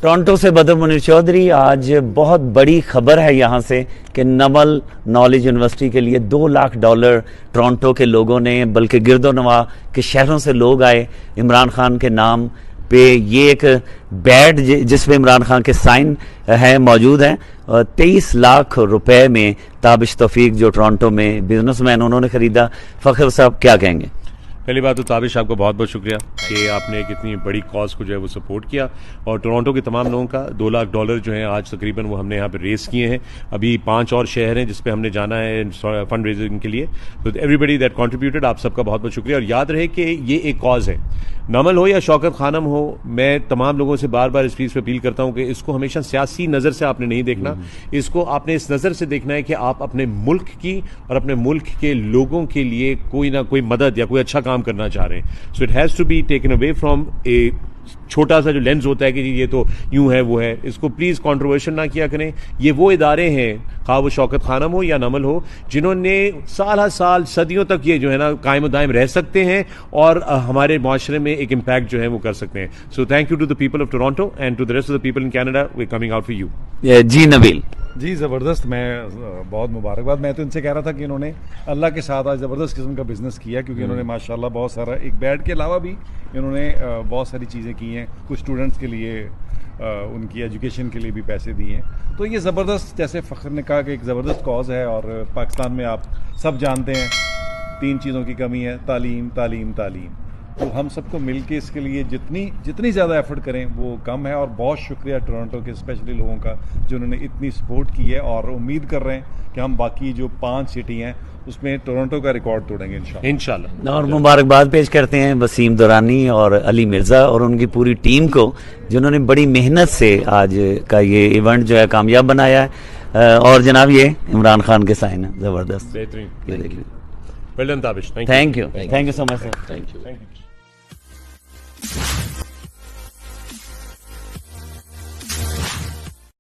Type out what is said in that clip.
Toronto سے بدر منیر چودھری. آج بہت بڑی خبر ہے یہاں سے کہ نمل نالج یونیورسٹی کے لیے $2 لاکھ ٹورنٹو کے لوگوں نے, بلکہ گرد و نواح کے شہروں سے لوگ آئے عمران خان کے نام پہ. یہ ایک بیڈ جس پہ عمران خان کے سائن ہے موجود ہیں. 23 لاکھ روپے میں تابش توفیق جو ٹورنٹو میں بزنس مین انہوں نے خریدا. فخر صاحب کیا کہیں گے؟ پہلی بات تو تابش آپ کو بہت بہت شکریہ کہ آپ نے ایک اتنی بڑی کاز کو جو ہے وہ سپورٹ کیا, اور ٹورانٹو کے تمام لوگوں کا $2 لاکھ جو ہیں آج تقریباً وہ ہم نے یہاں پہ ریز کیے ہیں. ابھی 5 اور شہر ہیں جس پہ ہم نے جانا ہے فنڈ ریزنگ کے لیے. تو ایوری بڈی دیٹ کنٹریبیوٹیڈ, آپ سب کا بہت بہت شکریہ. اور یاد رہے کہ یہ ایک کاز ہے, نمل ہو یا شوکت خانم ہو. میں تمام لوگوں سے بار بار اس چیز پہ اپیل کرتا ہوں کہ اس کو ہمیشہ سیاسی نظر سے آپ نے نہیں دیکھنا, اس کو آپ نے اس نظر سے دیکھنا ہے کہ آپ اپنے ملک کی اور اپنے ملک کے لوگوں کے لیے کوئی نہ کوئی مدد یا کوئی اچھا کام کرنا چاہ رہے ہیں. So it has to be taken away from a چھوٹا سا جو لینز ہوتا ہے کہ یہ تو یوں ہے وہ ہے. اس کو پلیز کنٹروورشل نہ کیا کریں. یہ وہ ادارے ہیں, خواہ وہ شوکت خانم ہو یا نمل ہو, جنہوں نے سال ہر سال صدیوں تک یہ جو ہے نا قائم و دائم رہ سکتے ہیں اور ہمارے معاشرے میں ایک امپیکٹ جو ہے وہ کر سکتے ہیں. So thank you to the people of Toronto and to the rest of the people in Canada. We coming out for you. جی نبیل. جی زبردست, میں بہت مبارکباد. میں تو ان سے کہہ رہا تھا کہ انہوں نے اللہ کے ساتھ آج زبردست قسم کا بزنس کیا, کیونکہ انہوں نے ماشاءاللہ بہت سارا, ایک بیڈ کے علاوہ بھی انہوں نے بہت ساری چیزیں کی ہیں. کچھ اسٹوڈنٹس کے لیے ان کی ایجوکیشن کے لیے بھی پیسے دیے ہیں. تو یہ زبردست, جیسے فخر نے کہا کہ ایک زبردست کاز ہے. اور پاکستان میں آپ سب جانتے ہیں 3 چیزوں کی کمی ہے, تعلیم تعلیم تعلیم. تو ہم سب کو مل کے اس کے لیے جتنی زیادہ ایفرٹ کریں وہ کم ہے. اور بہت شکریہ ٹورانٹو کے اسپیشلی لوگوں کا جنہوں نے اتنی سپورٹ کی ہے, اور امید کر رہے ہیں کہ ہم باقی جو 5 سٹی ہیں اس میں ٹورانٹو کا ریکارڈ توڑیں گے انشاءاللہ. اور مبارکباد پیش کرتے ہیں وسیم دورانی اور علی مرزا اور ان کی پوری ٹیم کو, جنہوں نے بڑی محنت سے آج کا یہ ایونٹ جو ہے کامیاب بنایا ہے. اور جناب یہ عمران خان کے سائن ہے زبردست, بہترین. Well done Tabish. Thank you so much sir. Thank you.